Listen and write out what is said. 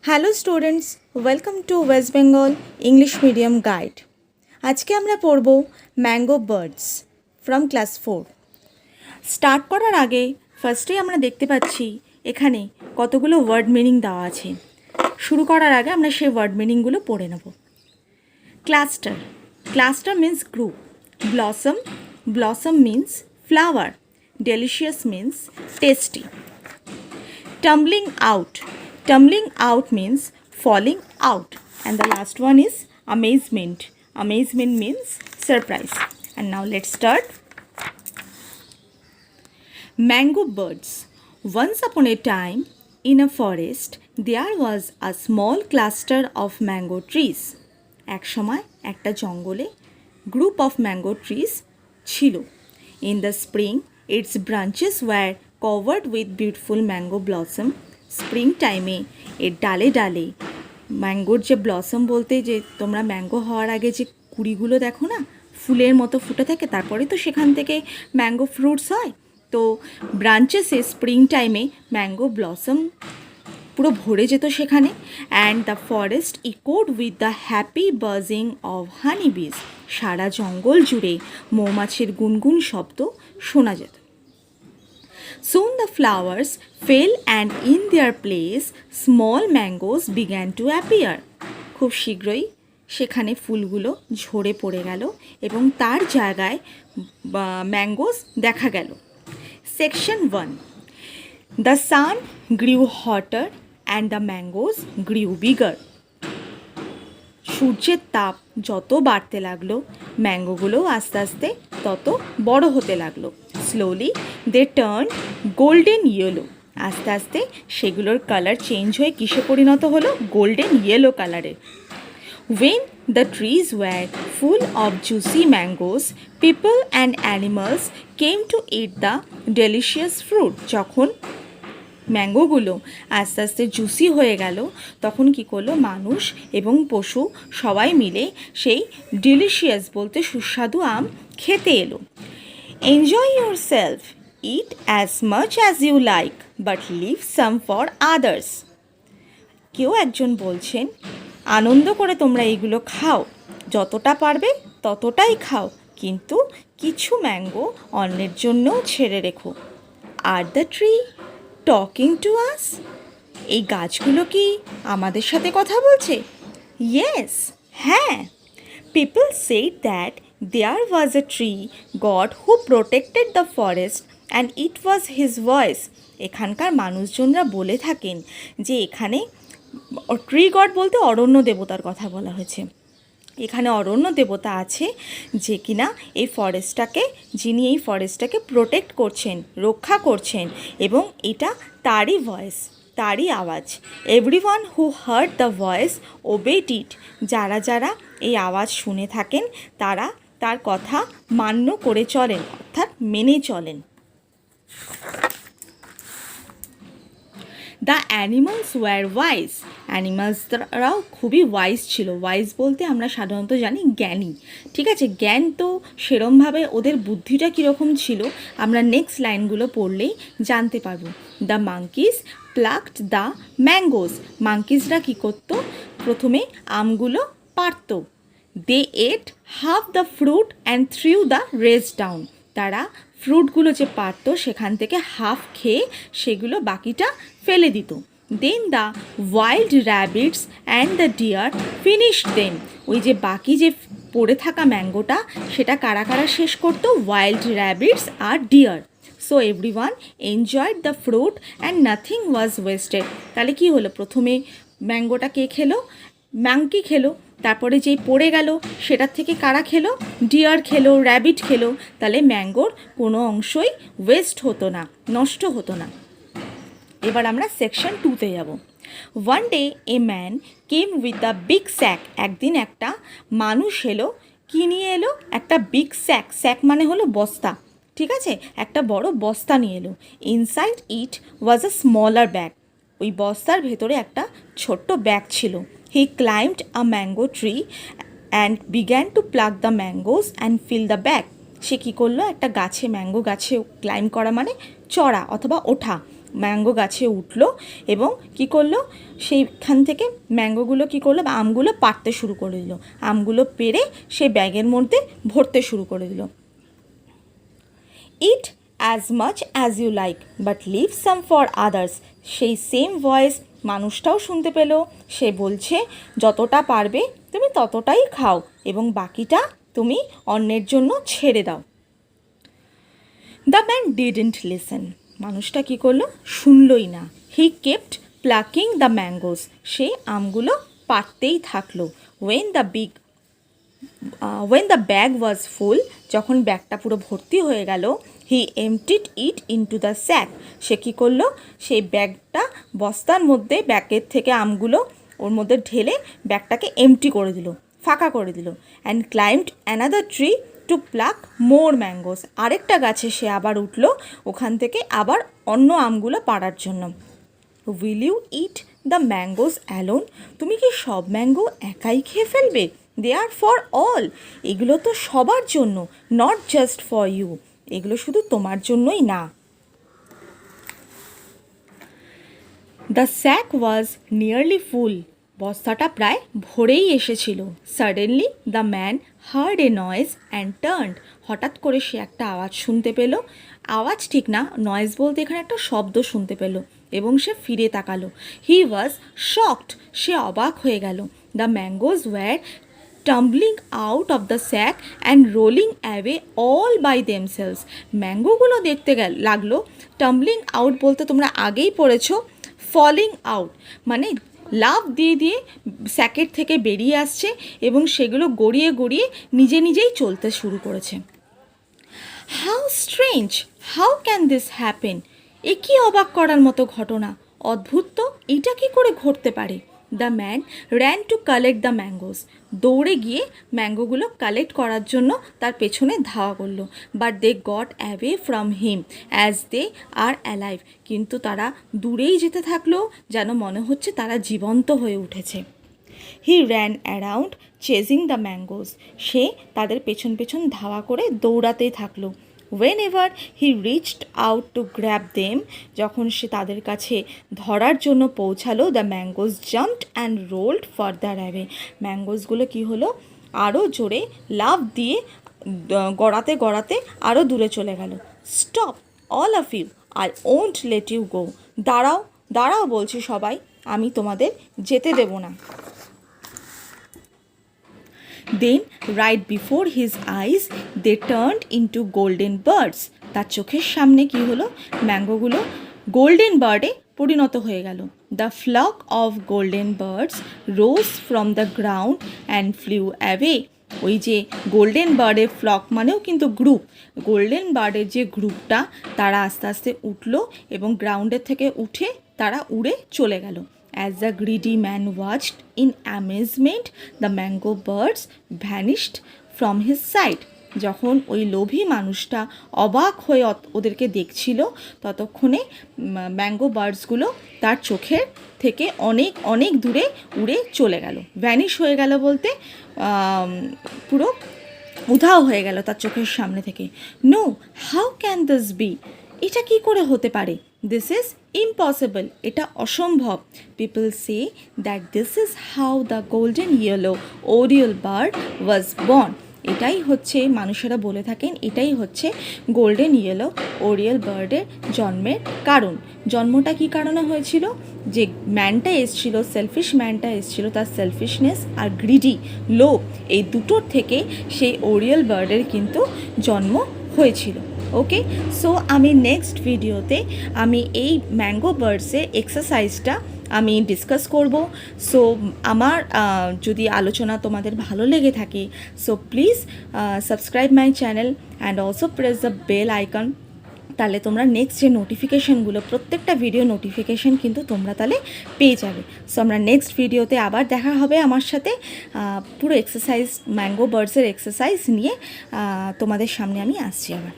Hello students, welcome to West Bengal English medium guide. আজকে আমরা পড়ব mango birds from class 4। Start করার আগে ফার্স্টেই আমরা দেখতে পাচ্ছি এখানে কতগুলো ওয়ার্ড মিনিং দেওয়া আছে। শুরু করার আগে আমরা সেই ওয়ার্ড মিনিংগুলো পড়ে নেব। Cluster, cluster means group. Blossom, blossom means flower. Delicious means tasty. Tumbling out, tumbling out means falling out. And the last one is amazement. Amazement means surprise. And now let's start. Mango birds. Once upon a time, in a forest, there was a small cluster of mango trees. এক সময় একটা জঙ্গলে group of mango trees ছিল. In the spring, its branches were covered with beautiful mango blossom. Spring টাইমে এর ডালে ডালে ম্যাঙ্গোর যে ব্লসম বলতে যে তোমরা ম্যাঙ্গো হওয়ার আগে যে কুড়িগুলো দেখো না, ফুলের মতো ফুটে থাকে, তারপরে তো সেখান থেকে ম্যাঙ্গো ফ্রুটস হয়। তো ব্রাঞ্চেসে স্প্রিং টাইমে ম্যাঙ্গো ব্লসম পুরো ভরে যেত সেখানে। And the forest echoed with the happy বাজিং of হানি বিজ। সারা জঙ্গল জুড়ে মৌমাছির গুনগুন শব্দ শোনা যেত। Soon the flowers fell and in their place small mangoes began to appear. খুব শীঘ্রই সেখানে ফুলগুলো ঝরে পড়ে গেল এবং তার জায়গায় ম্যাঙ্গোস দেখা গেল। Section 1. The sun grew hotter and the mangoes grew bigger. সূর্যের তাপ যত বাড়তে লাগলো ম্যাঙ্গোগুলো আস্তে আস্তে তত বড় হতে লাগলো। স্লোলি দে টার্ন গোল্ডেন ইয়েলো। আস্তে আস্তে সেগুলোর কালার চেঞ্জ হয়ে কিসে পরিণত হলো? গোল্ডেন ইয়েলো কালারে। When the trees were full of juicy mangoes, people and animals came to eat the delicious fruit. যখন ম্যাঙ্গোগুলো আস্তে আস্তে জুসি হয়ে গেল তখন কি করলো? মানুষ এবং পশু সবাই মিলে সেই ডিলিশিয়াস বলতে সুস্বাদু আম খেতে এলো। Enjoy yourself, eat as much as you like, but leave some for others. কেউ একজন বলছেন, আনন্দ করে তোমরা এইগুলো খাও, যতটা পারবে ততটাই খাও, কিন্তু কিছু ম্যাঙ্গো অন্যের জন্যও ছেড়ে রেখো। Are the tree talking to us? এই গাছগুলো কি আমাদের সাথে কথা বলছে? ইয়েস, হ্যাঁ। People said that there was a tree god who protected the forest and it was his voice. এখানকার মানুষজনরা বলে থাকেন যে এখানে ট্রি গড বলতে অরণ্য দেবতার কথা বলা হয়েছে। এখানে অরণ্য দেবতা আছে যে কিনা এই ফরেস্টটাকে প্রোটেক্ট করছেন, রক্ষা করছেন, এবং এটা তারই ভয়েস, তারই আওয়াজ। Everyone who heard the voice obeyed it. যারা যারা এই আওয়াজ শুনে থাকেন তারা তার কথা মান্য করে চলেন, অর্থাৎ মেনে চলেন। The animals were wise. অ্যানিমালসরাও খুবই ওয়াইজ ছিল। ওয়াইজ বলতে আমরা সাধারণত জানি জ্ঞানী, ঠিক আছে? জ্ঞান তো সেরমভাবে ওদের বুদ্ধিটা কীরকম ছিল আমরা নেক্সট লাইনগুলো পড়লেই জানতে পারবো। The monkeys plucked the mangoes. মাঙ্কিসরা কী করতো? প্রথমে আমগুলো পারতো। They ate half the fruit and threw the rest down. তারা ফ্রুটগুলো যে পারতো সেখান থেকে হাফ খেয়ে সেগুলো বাকিটা ফেলে দিত। Then the wild rabbits and the deer finished them. ওই যে বাকি যে পড়ে থাকা ম্যাঙ্গোটা সেটা কারা কারা শেষ করতো? ওয়াইল্ড র্যাবিটস আর deer. So everyone enjoyed the fruit and nothing was wasted. তাহলে কী হলো? প্রথমে ম্যাঙ্গোটা কে খেলো? ম্যাঙ্কি খেলো। তারপরে যেই পড়ে গেল সেটার থেকে কারা খেলো? ডিয়ার খেলো, র্যাবিট খেলো। তাহলে ম্যাঙ্গোর কোনো অংশই ওয়েস্ট হতো না, নষ্ট হতো না। এবার আমরা সেকশন 2তে যাব। One day a man came with the big sack. একদিন একটা মানুষ এলো। কী নিয়ে এলো? একটা বিগ স্যাক। স্যাক মানে হলো বস্তা, ঠিক আছে? একটা বড় বস্তা নিয়ে এলো। Inside it was a smaller bag. ওই বস্তার ভেতরে একটা ছোট্ট ব্যাগ ছিল। He climbed a mango tree and began to pluck the mangoes and fill the bag. সে কী করলো? একটা গাছে, ম্যাঙ্গো গাছে ক্লাইম্ব করা মানে চড়া অথবা ওঠা। ম্যাঙ্গো গাছে উঠলো এবং কি করলো, সেইখান থেকে ম্যাঙ্গোগুলো কি করলো, আমগুলো পাড়তে শুরু করে দিল, আমগুলো পেড়ে সেই ব্যাগের মধ্যে ভরতে শুরু করে দিল। Eat as much as you like but leave some for others. সেই সেম ভয়েস মানুষটাও শুনতে পেল, সে বলছে যতটা পারবে তুমি ততটাই খাও এবং বাকিটা তুমি অন্যের জন্য ছেড়ে দাও। The man didn't listen. মানুষটা কী করলো, শুনলই না। He kept plucking the mangoes. সে আমগুলো পাড়তেই থাকলো। When the bag was full, যখন ব্যাগটা পুরো ভর্তি হয়ে গেল, he emptied it into the sack. সে কী করলো, সেই ব্যাগটা বস্তার মধ্যে ব্যাগের থেকে আমগুলো ওর মধ্যে ঢেলে ব্যাগটাকে এমটি করে দিল, ফাঁকা করে দিল। And climbed another tree to pluck more mangoes. আরেকটা গাছে সে আবার উঠলো, ওখান থেকে আবার অন্য আমগুলো পাড়ার জন্য। Will you eat the mangoes alone? তুমি কি সব ম্যাঙ্গো একাই খেয়ে ফেলবে? They are for all. এগুলো তো সবার জন্য, নট জাস্ট ফর ইউ। এগুলো শুধু তোমার জন্যই না। দ্য স্যাক ওয়াজ নিয়ারলি ফুল। বস্তাটা প্রায় ভরেই এসেছিল। Suddenly the man hard a noise and turned. হঠাৎ করে সে একটা আওয়াজ শুনতে পেল। আওয়াজ ঠিক না, নয়েজ বলতে এখানে একটা শব্দ শুনতে পেল এবং সে ফিরে তাকালো। হি ওয়াজ শকড। সে অবাক হয়ে গেল। The mangoes were tumbling out of the sack and rolling away all by themselves. ম্যাঙ্গোগুলো দেখতে লাগলো। টাম্বলিং আউট বলতে তোমরা আগেই পড়েছো, ফলিং আউট মানে লাফ দিয়ে দিয়ে স্যাকের থেকে বেরিয়ে আসছে এবং সেগুলো গড়িয়ে গড়িয়ে নিজে নিজেই চলতে শুরু করেছে। How strange, how can this happen? এ কি অবাক করার মতো ঘটনা, অদ্ভুত তো, এটা কি করে ঘটতে পারে? The man ran to collect the mangoes. দৌড়ে গিয়ে ম্যাঙ্গোগুলো কালেক্ট করার জন্য তার পেছনে ধাওয়া করলো। But they got away from him as they are alive. কিন্তু তারা দূরেই যেতে থাকলো, যেন মনে হচ্ছে তারা জীবন্ত হয়ে উঠেছে। He ran around chasing the mangoes. সে তাদের পেছন পেছন ধাওয়া করে দৌড়াতেই থাকলো। Whenever he reached out to grab them, যখন সে তাদের কাছে ধরার জন্য পৌঁছালো, the mangoes jumped and rolled farther away. ম্যাঙ্গোসগুলো কী হলো, আরও জোরে লাফ দিয়ে গড়াতে গড়াতে আরও দূরে চলে গেল। Stop all of you, I won't let you go. দাঁড়াও দাঁড়াও বলছি সবাই, আমি তোমাদের যেতে দেব না। Then, right before his eyes, they turned into golden birds. তার চোখের সামনে কি হলো, ম্যাঙ্গোগুলো গোল্ডেন বার্ডে পরিণত হয়ে গেল। The flock of golden birds rose from the ground and flew away. ওই যে গোল্ডেন বার্ডের ফ্লক মানেও কিন্তু গ্রুপ, গোল্ডেন বার্ডের যে গ্রুপটা তারা আস্তে আস্তে উঠলো এবং গ্রাউন্ডের থেকে উঠে তারা উড়ে চলে গেল। As the greedy man watched in amazement, the mango birds vanished from his sight. যখন ওই লোভী মানুষটা অবাক হয়ে ওদেরকে দেখছিল, ততক্ষণে ম্যাঙ্গো বার্ডসগুলো তার চোখের থেকে অনেক অনেক দূরে উড়ে চলে গেল। ভ্যানিশ হয়ে গেল বলতে পুরো উধাও হয়ে গেল তার চোখের সামনে থেকে। No, how can this be? এটা কি করে হতে পারে? দিস ইজ ইম্পসিবল, এটা অসম্ভব। People say that this is how the golden yellow Oriol bird was born. এটাই হচ্ছে, মানুষেরা বলে থাকেন এটাই হচ্ছে গোল্ডেন ইয়েলো ওরিয়েল বার্ডের জন্মের কারণ। জন্মটা কী কারণে হয়েছিল? যে ম্যানটা এসেছিল, সেলফিশ ম্যানটা এসেছিল, তার সেলফিশনেস আর গ্রিডি লোভ, এই দুটোর থেকে সেই ওরিয়েল বার্ডের কিন্তু জন্ম হয়েছিল। ওকে, সো আমি নেক্সট ভিডিওতে আমি এই ম্যাঙ্গো বার্ডসের এক্সারসাইজটা আমি ডিসকাস করব। সো আমার যদি আলোচনা তোমাদের ভালো লেগে থাকে, so please subscribe my channel and also press the bell icon. তাহলে তোমরা নেক্সট যে নোটিফিকেশানগুলো, প্রত্যেকটা ভিডিও নোটিফিকেশান কিন্তু তোমরা তাহলে পেয়ে যাবে। সো আমরা নেক্সট ভিডিওতে আবার দেখা হবে আমার সাথে, পুরো এক্সারসাইজ ম্যাঙ্গো বার্ডসের এক্সারসাইজ নিয়ে তোমাদের সামনে আমি আসছি আবার।